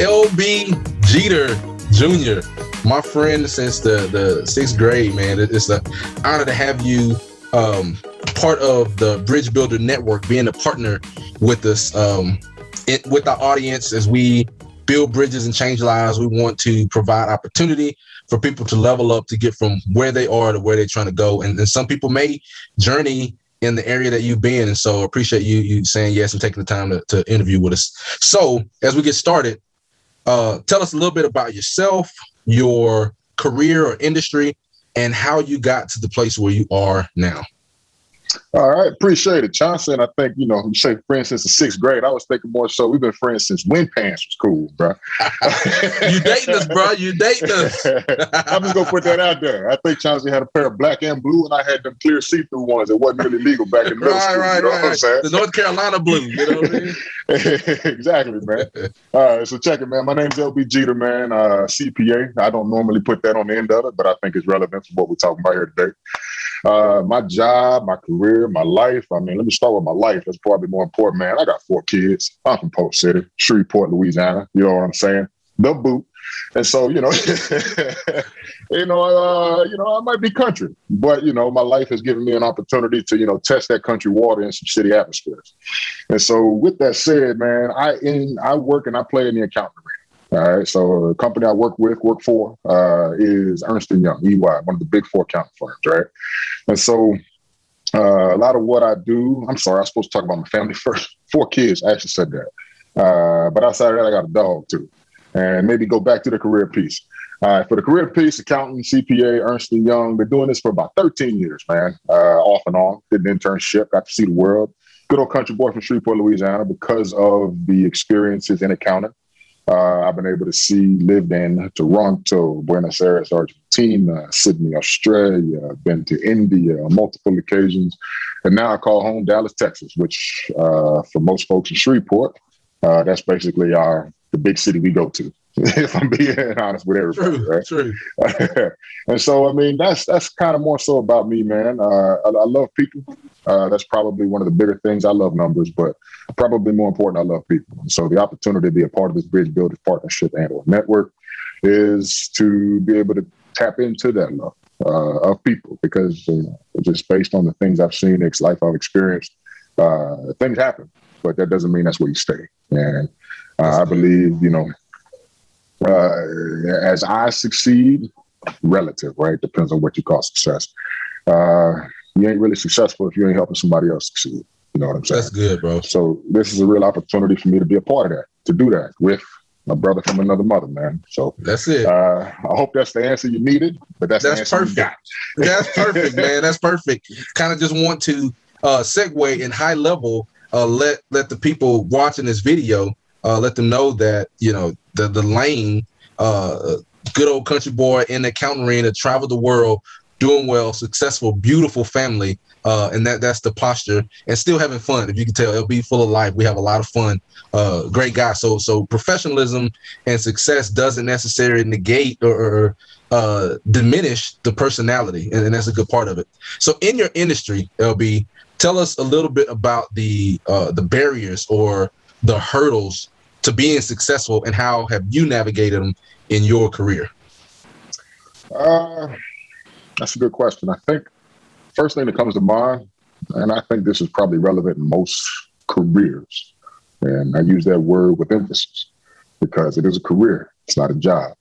LB Jeter Jr., my friend since the sixth grade, man. It's an honor to have you part of the Bridge Builder Network, being a partner with us, with our audience as we build bridges and change lives. We want to provide opportunity for people to level up, to get from where they are to where they're trying to go. And some people may journey in the area that you've been. And so I appreciate you saying yes and taking the time to interview with us. So as we get started, tell us a little bit about yourself, your career or industry, and how you got to the place where you are now. All right. Appreciate it, Chauncey. And I think, you say friends since the sixth grade. I was thinking more so we've been friends since when pants was cool, bro. You dating us, bro. You dating us. I'm just going to put that out there. I think Chauncey had a pair of black and blue, and I had them clear see-through ones that wasn't really legal back in middle school. Right. What I'm saying? The North Carolina blue, you know what I mean? Exactly, man. All right, so check it, man. My name's LB Jeter, man. CPA. I don't normally put that on the end of it, but I think it's relevant for what we're talking about here today. My job, my career, my life. I mean, let me start with my life. That's probably more important, man. I got 4 kids. I'm from Polk City, Shreveport, Louisiana. You know what I'm saying? The boot. And so, I might be country, but, my life has given me an opportunity to, test that country water in some city atmospheres. And so with that said, man, I work and I play in the accounting arena. All right. So the company I work for, is Ernst & Young, EY, one of the big 4 accounting firms. Right. And so a lot of what I do, I'm sorry, I was supposed to talk about my family first. 4 kids, I actually said that. But outside of that, I got a dog too. And maybe go back to the career piece. For the career piece, accountant, CPA, Ernst & Young, been doing this for about 13 years, man, off and on. Did an internship, got to see the world. Good old country boy from Shreveport, Louisiana, because of the experiences in accounting. I've been able to lived in Toronto, Buenos Aires, Argentina, Sydney, Australia, been to India on multiple occasions. And now I call home Dallas, Texas, which for most folks in Shreveport, that's basically the big city we go to, if I'm being honest with everybody. Right? True. And so, I mean, that's kind of more so about me, man. I love people. That's probably one of the bigger things. I love numbers, but probably more important, I love people. And so the opportunity to be a part of this Bridge Builders Partnership and or network is to be able to tap into that love of people, because just based on the things I've seen, life I've experienced, things happen, but that doesn't mean that's where you stay. And I believe, as I succeed, relative, right? Depends on what you call success. You ain't really successful if you ain't helping somebody else succeed. You know what I'm saying? That's good, bro. So this is a real opportunity for me to be a part of that, to do that with my brother from another mother, man. So that's it. I hope that's the answer you needed, but that's the answer perfect. You got. That's perfect, man. That's perfect. Kind of just want to segue in high level, let the people watching this video, let them know that, the lane, good old country boy in the accounting arena, traveled the world, doing well, successful, beautiful family. And that's the posture, and still having fun. If you can tell, it'll be full of life. We have a lot of fun. Great guy. So professionalism and success doesn't necessarily negate or diminish the personality, and that's a good part of it. So in your industry, LB, tell us a little bit about the barriers or the hurdles to being successful, and how have you navigated them in your career? That's a good question. I think first thing that comes to mind, and I think this is probably relevant in most careers, and I use that word with emphasis because it is a career. It's not a job.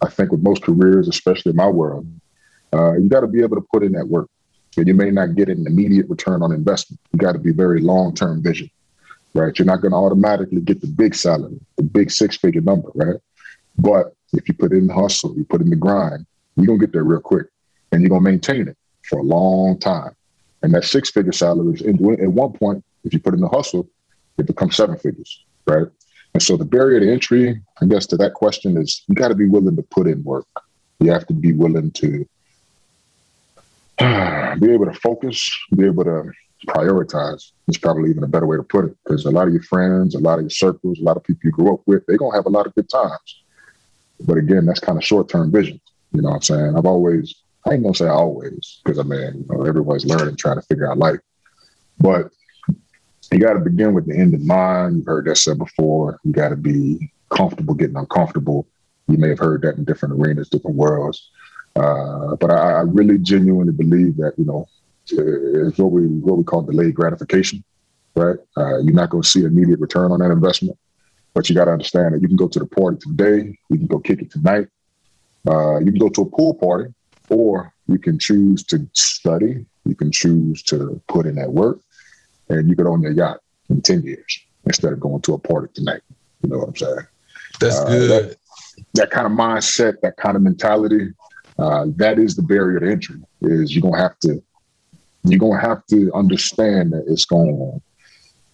I think with most careers, especially in my world, you got to be able to put in that work. And you may not get an immediate return on investment. You got to be very long-term vision, right? You're not going to automatically get the big salary, the big 6-figure number, right? But if you put in the hustle, you put in the grind, you're going to get there real quick, and you're going to maintain it for a long time. And that 6-figure salary, at one point, if you put in the hustle, it becomes 7 figures, right? And so the barrier to entry, I guess, to that question is you got to be willing to put in work. You have to be willing to be able to focus, be able to prioritize. Is probably even a better way to put it, because a lot of your friends, a lot of your circles, a lot of people you grew up with, they're going to have a lot of good times. But again, that's kind of short-term vision. You know what I'm saying? I ain't going to say always, because everybody's learning, trying to figure out life. But you got to begin with the end in mind. You've heard that said before. You got to be comfortable getting uncomfortable. You may have heard that in different arenas, different worlds. But I really genuinely believe that, it's what we call delayed gratification, right? You're not going to see immediate return on that investment, but you got to understand that you can go to the party today, you can go kick it tonight, you can go to a pool party, or you can choose to study, you can choose to put in that work, and you could own your yacht in 10 years instead of going to a party tonight. You know what I'm saying? That's good. That kind of mindset, that kind of mentality, that is the barrier to entry. Is you're gonna have to understand that it's gonna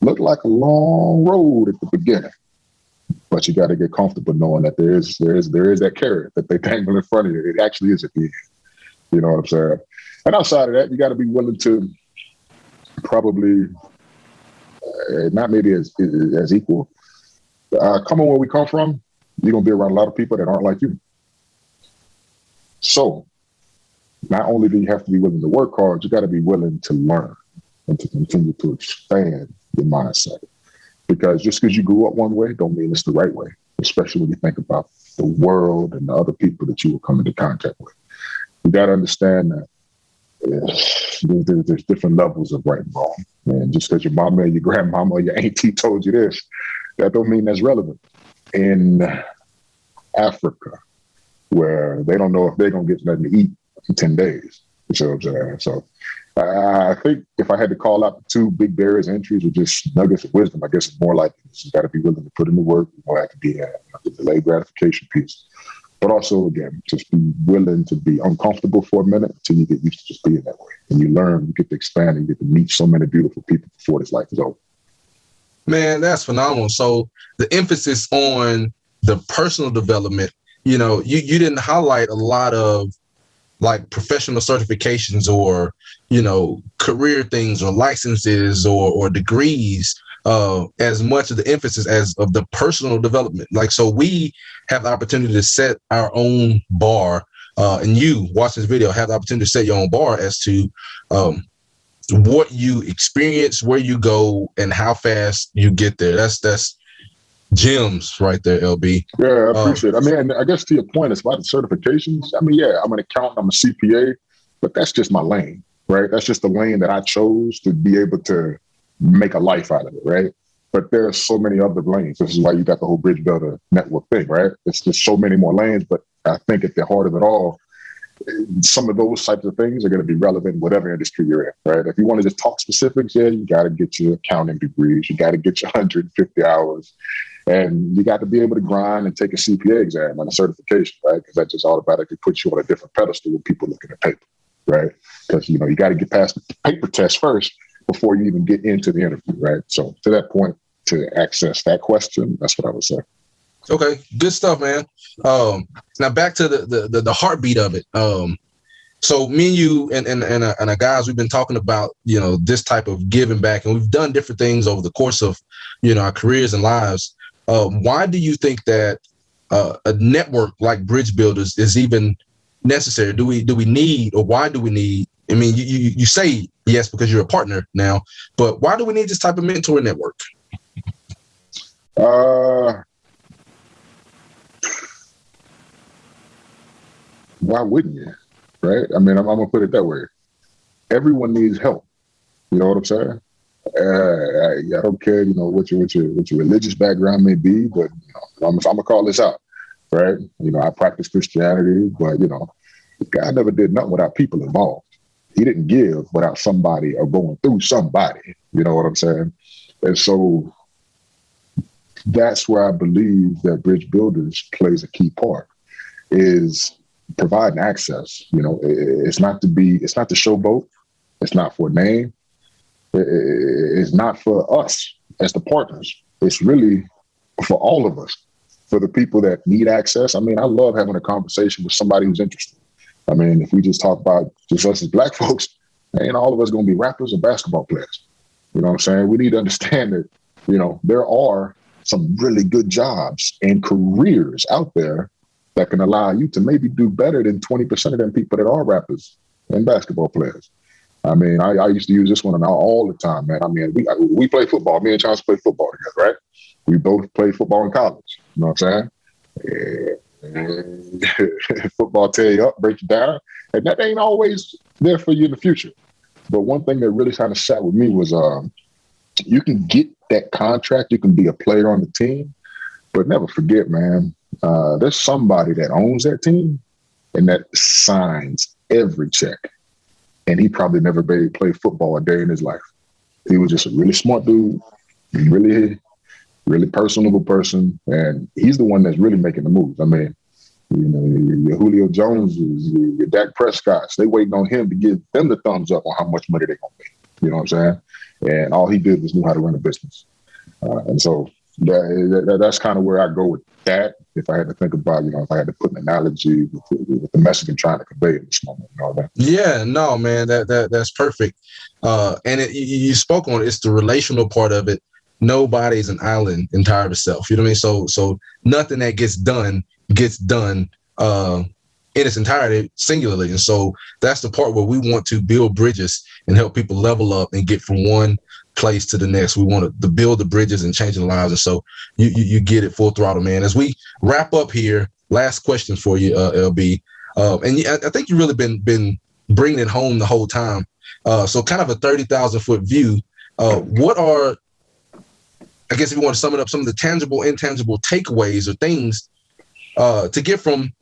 look like a long road at the beginning, but you got to get comfortable knowing that there is that carrot that they dangle in front of you. It actually is at the end. You know what I'm saying? And outside of that, you got to be willing to probably not maybe as equal. Coming where we come from, you're gonna be around a lot of people that aren't like you. So not only do you have to be willing to work hard, you got to be willing to learn and to continue to expand your mindset. Because just because you grew up one way don't mean it's the right way, especially when you think about the world and the other people that you will come into contact with. You got to understand that there's different levels of right and wrong. And just because your mama or your grandmama or your auntie told you this, that don't mean that's relevant. In Africa, where they don't know if they're going to get nothing to eat in 10 days. You see what I'm saying? So I think if I had to call out the two big barriers to entry or just nuggets of wisdom, I guess it's more like you got to be willing to put in the work. You don't have to be the delayed gratification piece. But also, again, just be willing to be uncomfortable for a minute until you get used to just being that way. And you learn, you get to expand, and you get to meet so many beautiful people before this life is over. Man, that's phenomenal. So the emphasis on the personal development, you didn't highlight a lot of like professional certifications or, career things or licenses or degrees, as much of the emphasis as of the personal development. Like, so we have the opportunity to set our own bar, and you watch this video, have the opportunity to set your own bar as to, what you experience, where you go, and how fast you get there. That's gems right there, LB. Yeah, I appreciate it. I mean, I guess to your point, it's about the certifications. I mean, yeah, I'm an accountant, I'm a CPA, but that's just my lane, right? That's just the lane that I chose to be able to make a life out of it, right? But there are so many other lanes. This is why you got the whole Bridge Builder Network thing, right? It's just so many more lanes, but I think at the heart of it all, some of those types of things are going to be relevant in whatever industry you're in, right? If you want to just talk specifics, yeah, you got to get your accounting degrees, you got to get your 150 hours, and you got to be able to grind and take a CPA exam and a certification, right? Because that just automatically puts you on a different pedestal when people looking at paper, right? Because, you got to get past the paper test first before you even get into the interview, right? So to that point, to access that question, that's what I would say. Okay, good stuff, man. Now back to the heartbeat of it. So me and you and our guys, we've been talking about, this type of giving back, and we've done different things over the course of, our careers and lives. Why do you think that a network like Bridge Builders is even necessary? Do we need, or why do we need? I mean, you say yes because you're a partner now, but why do we need this type of mentoring network? Why wouldn't you? Right? I mean, I'm gonna put it that way. Everyone needs help. You know what I'm saying? I don't care, what your religious background may be, but I'm gonna call this out, right? I practice Christianity, but God never did nothing without people involved. He didn't give without somebody or going through somebody. You know what I'm saying? And so that's where I believe that Bridge Builders plays a key part, is providing access. It's not to showboat. It's not for a name. It's not for us as the partners. It's really for all of us, for the people that need access. I mean, I love having a conversation with somebody who's interested. I mean, if we just talk about just us as Black folks, ain't all of us going to be rappers or basketball players. You know what I'm saying? We need to understand that, there are some really good jobs and careers out there that can allow you to maybe do better than 20% of them people that are rappers and basketball players. I mean, I used to use this one all the time, man. I mean, we play football. Me and Chance play football together, right? We both played football in college. You know what I'm saying? And football tear you up, break you down, and that ain't always there for you in the future. But one thing that really kind of sat with me was you can get that contract, you can be a player on the team, but never forget, man, there's somebody that owns that team and that signs every check. And he probably never played football a day in his life. He was just a really smart dude, really, really personable person, and he's the one that's really making the moves. I mean, you know, your Julio Joneses, your Dak Prescotts, they waiting on him to give them the thumbs up on how much money they're gonna make. You know what I'm saying? And all he did was knew how to run a business. And so that's kind of where I go with that. If I had to think about, you know, if I had to put an analogy with the message I'm trying to convey in this moment, and all that. Yeah, no, man, that's perfect. And you spoke on it. It's the relational part of it. Nobody's an island entire of itself. You know what I mean? So nothing that gets done in its entirety singularly. And so that's the part where we want to build bridges and help people level up and get from one place to the next. We want to build the bridges and change the lives. And so you get it full throttle, man. As we wrap up here, last question for you, LB. And I think you've really been bringing it home the whole time. So kind of a 30,000-foot view. What are, I guess if you want to sum it up, some of the tangible, intangible takeaways or things to get from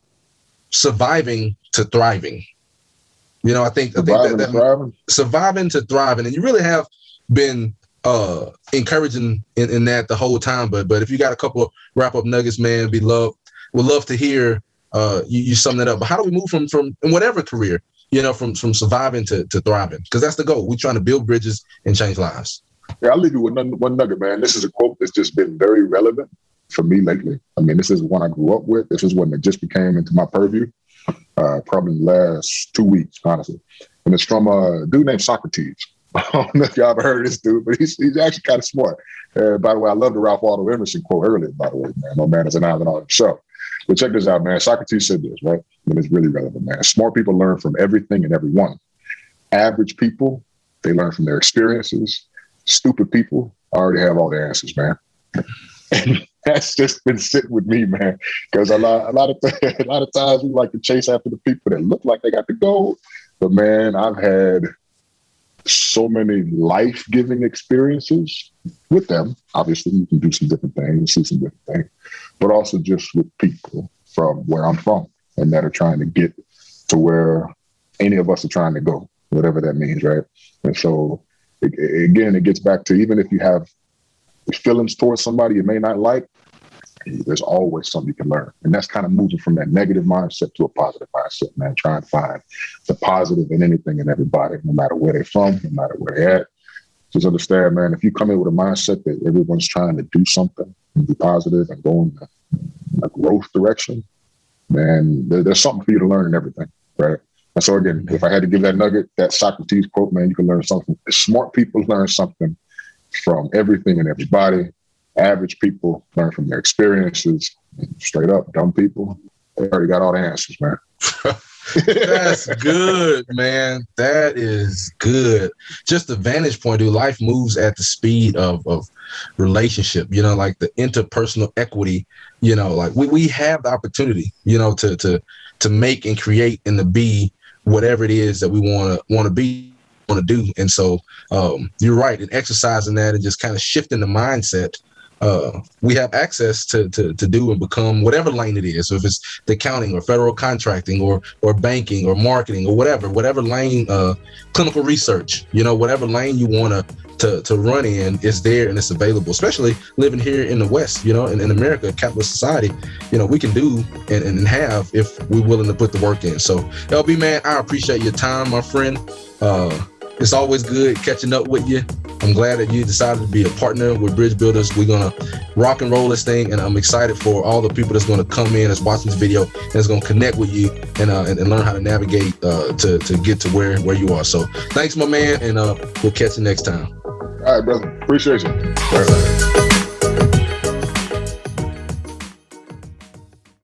surviving to thriving? You know, I think that surviving to thriving, and you really have been encouraging in that the whole time. But if you got a couple of wrap-up nuggets, man, we'd love to hear you sum that up. But how do we move from in whatever career, you know, from surviving to thriving? Because that's the goal. We're trying to build bridges and change lives. Yeah, I'll leave you with one nugget, man. This is a quote that's just been very relevant for me lately. I mean, this is one I grew up with. This is one that just became into my purview probably in the last 2 weeks, honestly. And it's from a dude named Socrates. I don't know if y'all ever heard of this dude, but he's actually kind of smart. By the way, I love the Ralph Waldo Emerson quote earlier, by the way, man. No man is an island on himself. But check this out, man. Socrates said this, right? And it's really relevant, man. Smart people learn from everything and everyone. Average people, they learn from their experiences. Stupid people already have all the answers, man. And that's just been sitting with me, man. Because a lot of times we like to chase after the people that look like they got the gold. But man, I've had so many life-giving experiences with them. Obviously, you can do some different things, see some different things, but also just with people from where I'm from and that are trying to get to where any of us are trying to go, whatever that means, right? And so, again, it gets back to, even if you have feelings towards somebody you may not like, there's always something you can learn. And that's kind of moving from that negative mindset to a positive mindset, man. Try and find the positive in anything and everybody, no matter where they're from, no matter where they're at. Just understand, man, if you come in with a mindset that everyone's trying to do something and be positive and go in a growth direction, man, there's something for you to learn in everything, right? And so again, if I had to give that nugget, that Socrates quote, man, you can learn something. Smart people learn something from everything and everybody. Average people learn from their experiences. Straight up, dumb people, they already got all the answers, man. That's good, man. That is good. Just the vantage point, dude. Life moves at the speed of relationship, you know, like the interpersonal equity, you know, like we have the opportunity, you know, to make and create and to be whatever it is that we want to be, want to do. And so you're right. And exercising that and just kind of shifting the mindset, we have access to do and become whatever lane it is. So if it's the accounting or federal contracting or banking or marketing or whatever lane, clinical research, you know, whatever lane you want to run in is there and it's available, especially living here in the West, you know, in America, capitalist society, you know, we can do and have if we're willing to put the work in. So LB, man, I appreciate your time, my friend. It's always good catching up with you. I'm glad that you decided to be a partner with Bridge Builders. We're going to rock and roll this thing, and I'm excited for all the people that's going to come in, that's watching this video, and that's going to connect with you and learn how to navigate to get to where you are. So thanks, my man, and we'll catch you next time. All right, brother. Appreciate you. All right.